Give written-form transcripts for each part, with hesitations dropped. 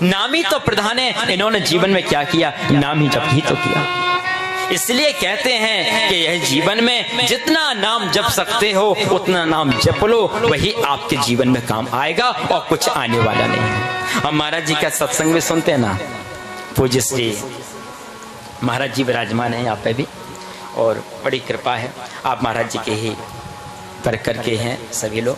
नाम ही तो प्रधान है। इन्होंने जीवन में क्या किया? नाम ही जप ही तो किया। इसलिए कहते हैं कि यह जीवन में जितना नाम जप सकते हो उतना नाम जप लो, वही आपके जीवन में काम आएगा और कुछ आने वाला नहीं है। हम महाराज जी का सत्संग में सुनते हैं ना, पूज्य श्री महाराज जी विराजमान है यहाँ पे भी, और बड़ी कृपा है, आप महाराज जी के ही कर करके हैं सभी लोग।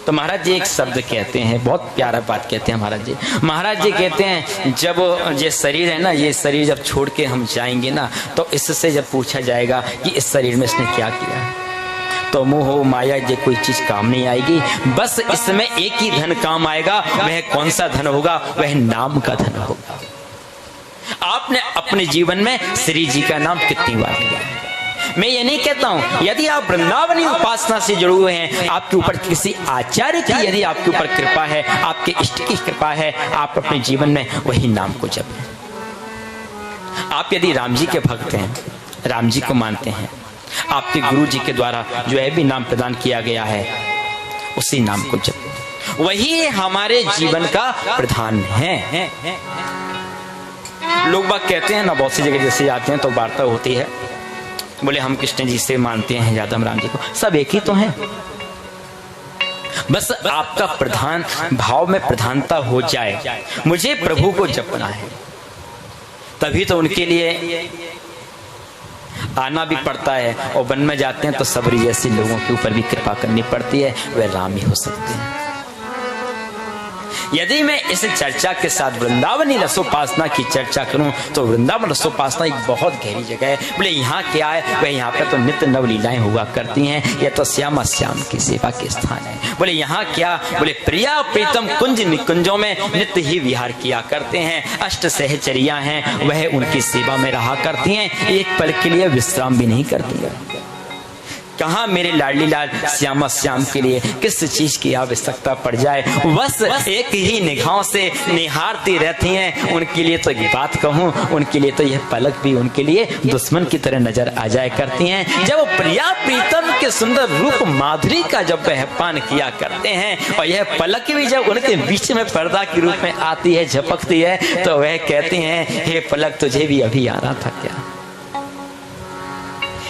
तो महाराज जी एक शब्द कहते हैं, बहुत प्यारा बात कहते हैं महाराज जी। महाराज जी कहते हैं जब ये शरीर है ना, ये शरीर जब छोड़ के हम जाएंगे ना, तो इससे जब पूछा जाएगा कि इस शरीर में इसने क्या किया है, तो मोह माया ये कोई चीज काम नहीं आएगी। बस इसमें एक ही धन काम आएगा। वह कौन सा धन होगा? वह नाम का धन होगा। आपने अपने जीवन में श्री जी का नाम कितनी बार लिया है? मैं ये नहीं कहता हूं, यदि आप वृंदावनी उपासना से जुड़े हुए हैं, आपके ऊपर किसी आचार्य की यदि आपके ऊपर कृपा है, आपके इष्ट की कृपा है, आप अपने जीवन में वही नाम को जपें। आप यदि राम जी के भक्त हैं, राम जी को मानते हैं, आपके गुरु जी के द्वारा जो है भी नाम प्रदान किया गया है, उसी नाम को जपें। वही हमारे जीवन का प्रधान है। लोग बात कहते हैं ना, बहुत सी जगह जैसे जाते हैं तो वार्ता होती है, बोले हम कृष्ण जी से मानते हैं, ज्यादा हम राम जी को, सब एक ही तो हैं। बस आपका प्रधान भाव में प्रधानता हो जाए, मुझे प्रभु को जपना है, तभी तो उनके लिए आना भी पड़ता है। और वन में जाते हैं तो सबरी जैसे लोगों के ऊपर भी कृपा करनी पड़ती है, वे राम ही हो सकते हैं। यदि मैं इस चर्चा के साथ वृंदावनी रसोपासना की चर्चा करूं, तो वृंदावन रसोपासना एक बहुत गहरी जगह है। बोले यहाँ क्या है? वह यहाँ पे तो नित्य नव लीलाएं हुआ करती हैं, यह तो श्यामा श्याम की सेवा के स्थान है। बोले यहाँ क्या? बोले प्रिया प्रीतम कुंज निकुंजों में नित्य ही विहार किया करते हैं। अष्ट सहचरिया हैं, वह उनकी सेवा में रहा करती हैं, एक पल के लिए विश्राम भी नहीं करती है। कहाँ मेरे लाडली लाल श्यामा श्याम के लिए किस चीज की आवश्यकता पड़ जाए, बस एक ही निगाहों से निहारती रहती हैं। उनके लिए तो एक बात कहूँ, उनके लिए तो यह पलक भी उनके लिए दुश्मन की तरह नजर आ जाया करती हैं। जब प्रिया प्रीतम के सुंदर रूप माधुरी का जब वह पान किया करते हैं, और यह पलक भी जब उनके बीच में पर्दा के रूप में आती है, झपकती है, तो वह कहती हैं, हे पलक तुझे भी अभी आना था क्या?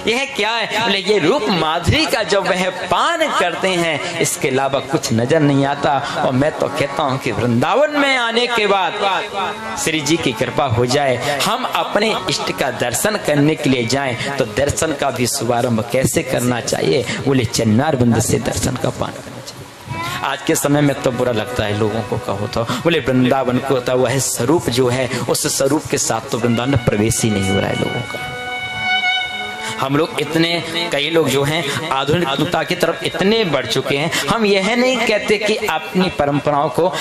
यह क्या है? बोले ये रूप माधुरी का जब वह पान करते हैं, इसके अलावा कुछ नजर नहीं आता। और मैं तो कहता हूँ कि वृंदावन में आने के बाद श्री जी की कृपा हो जाए, हम अपने इष्ट का दर्शन करने के लिए जाएं, तो दर्शन का भी शुभारंभ कैसे करना चाहिए? बोले चन्नार बंद से दर्शन का पान करना चाहिए। आज के समय में तो बुरा लगता है लोगों को कहो तो, बोले वृंदावन को होता वह स्वरूप जो है, उस स्वरूप के साथ तो वृंदावन में प्रवेश ही नहीं हो रहा है लोगों का। हम लोग इतने, कई लोग जो हैं आधुनिकता की तरफ इतने बढ़ चुके हैं। हम यह नहीं कहते कि अपनी परंपराओं को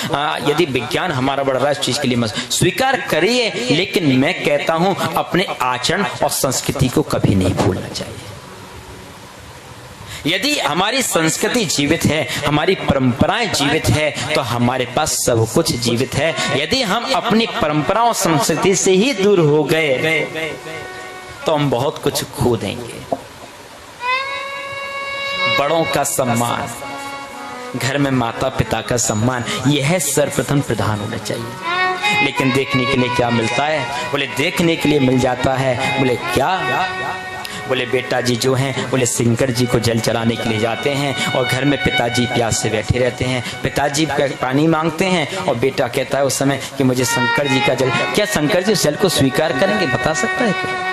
यदि विज्ञान हमारा बढ़ रहा है, इस चीज के लिए मत स्वीकार करिए, लेकिन मैं कहता हूं अपने आचरण और संस्कृति को कभी नहीं भूलना चाहिए। यदि हमारी संस्कृति जीवित है, हमारी परंपराएं जीवित है, तो हमारे पास सब कुछ जीवित है। यदि हम अपनी परंपराओं संस्कृति से ही दूर हो गए तो हम बहुत कुछ खो देंगे। बड़ों का सम्मान, घर में माता पिता का सम्मान, यह सर्वप्रथम प्रधान होना चाहिए। लेकिन देखने के लिए क्या मिलता है? बोले देखने के लिए मिल जाता है, बोले क्या? बोले बेटा जी जो हैं, बोले शंकर जी को जल चढ़ाने के लिए जाते हैं, और घर में पिताजी प्यास से बैठे रहते हैं। पिताजी पानी मांगते हैं और बेटा कहता है उस समय कि मुझे शंकर जी का जल। क्या शंकर जी उस जल को स्वीकार करेंगे? बता सकता है कोई?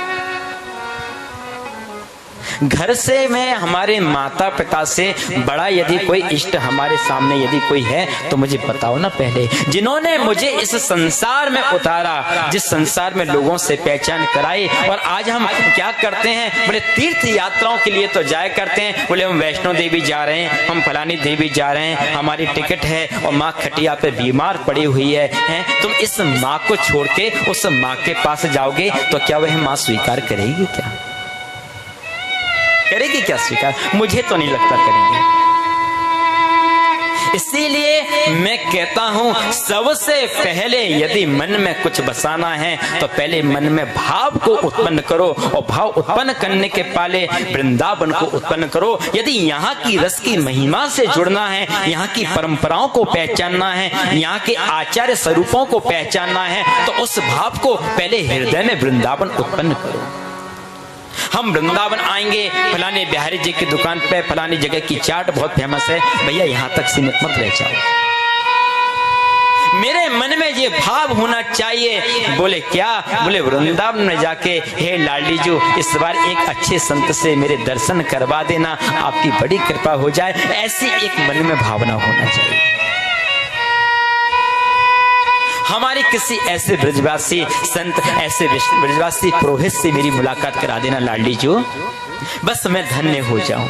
घर से में हमारे माता पिता से बड़ा यदि कोई इष्ट हमारे सामने यदि कोई है, तो मुझे बताओ ना पहले, जिन्होंने मुझे इस संसार में उतारा, जिस संसार में लोगों से पहचान कराई। और आज हम क्या करते हैं? बोले तीर्थ यात्राओं के लिए तो जाया करते हैं, बोले हम वैष्णो देवी जा रहे हैं, हम फलानी देवी जा रहे हैं, हमारी टिकट है, और माँ खटिया पे बीमार पड़ी हुई है। तुम इस माँ को छोड़ के उस माँ के पास जाओगे तो क्या वह माँ स्वीकार करेगी? क्या करेगी? क्या स्वीकार? मुझे तो नहीं लगता करेंगे। इसीलिए मैं कहता हूं सबसे पहले यदि मन में कुछ बसाना है तो पहले मन में भाव को उत्पन्न करो, और भाव उत्पन्न करने के पहले वृंदावन को उत्पन्न करो। यदि यहाँ की रस की महिमा से जुड़ना है, यहाँ की परंपराओं को पहचानना है, यहाँ के आचार्य स्वरूपों को पहचानना है, तो उस भाव को पहले हृदय में वृंदावन उत्पन्न करो। हम वृंदावन आएंगे, फलाने बिहारी जी की दुकान पे फलानी जगह की चाट बहुत फेमस है, भैया यहाँ तक सीमित मत रह जाओ। मेरे मन में ये भाव होना चाहिए। बोले क्या? बोले वृंदावन में जाके हे लाडली जी इस बार एक अच्छे संत से मेरे दर्शन करवा देना, आपकी बड़ी कृपा हो जाए। ऐसी एक मन में भावना होना चाहिए। हमारे किसी ऐसे ब्रजवासी संत, ऐसे ब्रजवासी पुरोहित से मेरी मुलाकात करा देना लाडली जी, बस मैं धन्य हो जाऊं।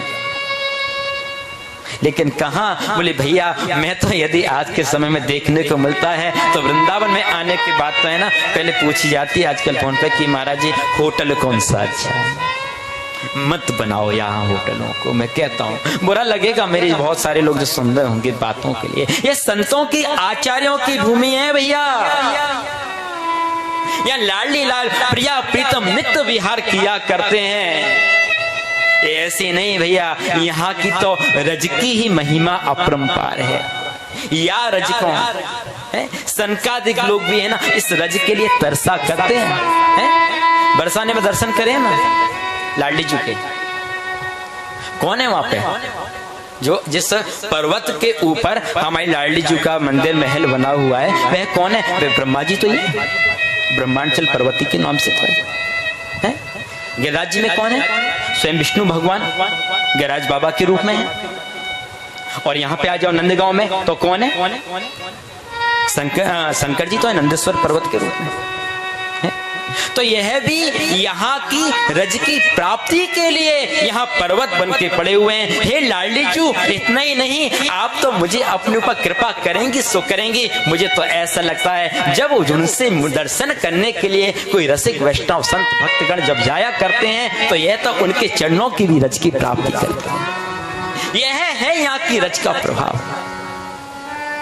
लेकिन कहाँ? बोले भैया मैं तो यदि आज के समय में देखने को मिलता है तो वृंदावन में आने के बाद तो है ना, पहले पूछी जाती है आजकल फोन पे कि महाराज जी होटल कौन सा अच्छा है, मत बनाओ यहाँ होटलों को। मैं कहता हूँ बुरा लगेगा, मेरे बहुत सारे लोग जो सुन रहे होंगे बातों के लिए, ये संतों की आचार्यों की भूमि है भैया। यहाँ लाडली लाल प्रिया प्रीतम नित्य विहार किया करते हैं। ऐसे नहीं भैया, यहाँ की तो रज की ही महिमा अपरंपार है। या रज कौन है? संकादिक लोग भी है ना इस रज के लिए तरसा करते हैं। बरसाने में दर्शन करें ना लाडली जी के। कौन है वहां पे? जो जिस पर्वत के ऊपर हमारी लाडली जी का मंदिर महल बना हुआ है, वह कौन है? वे ब्रह्मा जी तो ये ब्रह्मांचल पर्वती के नाम से है। गिरिराज जी में कौन है? स्वयं विष्णु भगवान गिरिराज बाबा के रूप में है। और यहाँ पे आ जाओ नंदगांव में तो कौन है? शंकर जी तो है नंदेश्वर पर्वत के रूप में है। तो यह भी यहाँ की रज की प्राप्ति के लिए यहाँ पर्वत बन के पड़े हुए हैं। हे लाडली चू, इतना ही नहीं, आप तो मुझे अपने ऊपर कृपा करेंगी सो करेंगी। मुझे तो ऐसा लगता है जब उनसे दर्शन करने के लिए कोई रसिक वैष्णव संत भक्तगण जब जाया करते हैं तो यह तो उनके चरणों की भी रज की प्राप्ति करते हैं। यह है यहाँ की रज का प्रभाव।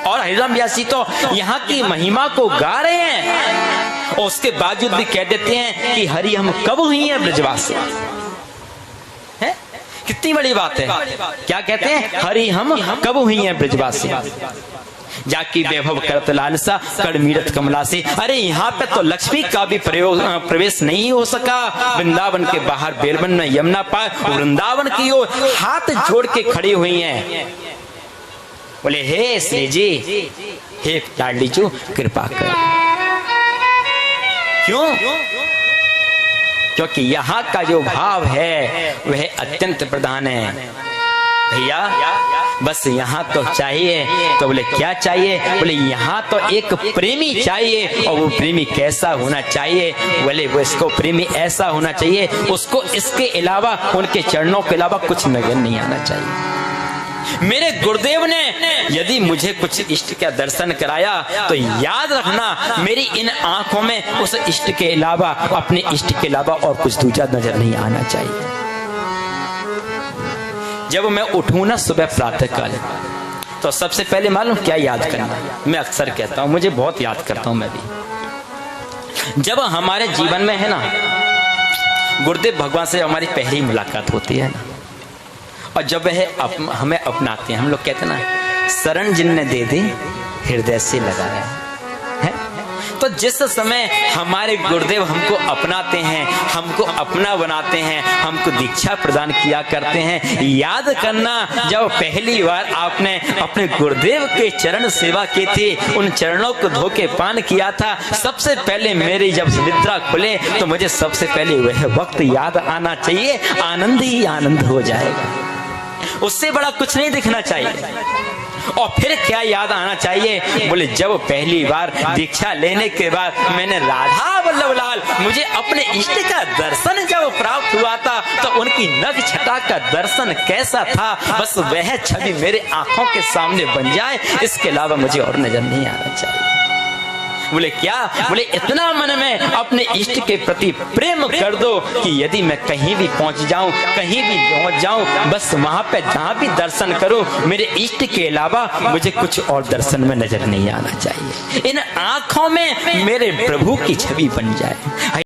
और हरिराम व्यासी तो यहाँ की महिमा को गा रहे हैं और उसके बावजूद भी कह देते हैं कि हरि हम कब हुई हैं ब्रजवासी। है कितनी बड़ी बात है। क्या कहते हैं? हरि हम कब हुई हैं ब्रजवासी, जाकी वैभव करत लालसा कर मीरत कमला से। अरे यहाँ पे तो लक्ष्मी का भी प्रवेश नहीं हो सका। वृंदावन के बाहर बेलवन में यमुना पार वृंदावन की ओर हाथ जोड़ के खड़ी हुई हैं। बोले हे श्री जी, हे लाडली चू कृपा कर। क्यों? क्योंकि यहाँ का जो भाव है वह अत्यंत प्रधान है भैया। बस यहाँ तो चाहिए। तो बोले क्या चाहिए? बोले यहाँ तो एक प्रेमी चाहिए। और वो प्रेमी कैसा होना चाहिए? बोले वो इसको प्रेमी ऐसा होना चाहिए उसको इसके अलावा, उनके चरणों के अलावा कुछ नजर नहीं आना चाहिए। मेरे गुरुदेव ने यदि मुझे कुछ इष्ट का दर्शन कराया तो याद रखना मेरी इन आंखों में उस इष्ट के अलावा, अपने इष्ट के अलावा और कुछ दूसरा नजर नहीं आना चाहिए। जब मैं उठूं ना सुबह प्रातः काल तो सबसे पहले मालूम क्या याद करना? मैं अक्सर कहता हूं, मुझे बहुत याद करता हूं मैं भी। जब हमारे जीवन में है ना गुरुदेव भगवान से हमारी पहली मुलाकात होती है ना, और जब वह हमें अपनाते हैं, हम लोग कहते हैं ना शरण जिनने दे दी हृदय से लगाया है। तो जिस समय हमारे गुरुदेव हमको अपनाते हैं, हमको अपना बनाते हैं, हमको दीक्षा प्रदान किया करते हैं, याद करना जब पहली बार आपने अपने गुरुदेव के चरण सेवा की थी, उन चरणों को धो के पान किया था, सबसे पहले मेरी जब निद्रा खुले तो मुझे सबसे पहले वह वक्त याद आना चाहिए। आनंद ही आनंद हो जाएगा, उससे बड़ा कुछ नहीं दिखना चाहिए। और फिर क्या याद आना चाहिए? बोले जब पहली बार दीक्षा लेने के बाद मैंने राधा वल्लभ लाल, मुझे अपने इष्ट का दर्शन जब प्राप्त हुआ था तो उनकी नग छटा का दर्शन कैसा था, बस वह छवि मेरे आंखों के सामने बन जाए, इसके अलावा मुझे और नजर नहीं आना चाहिए। बोले क्या? बोले इतना मन में अपने इष्ट के प्रति प्रेम कर दो कि यदि मैं कहीं भी पहुंच जाऊं, कहीं भी पहुंच जाऊं, बस वहां पे जहां भी दर्शन करूं, मेरे इष्ट के अलावा मुझे कुछ और दर्शन में नजर नहीं आना चाहिए। इन आंखों में मेरे प्रभु की छवि बन जाए।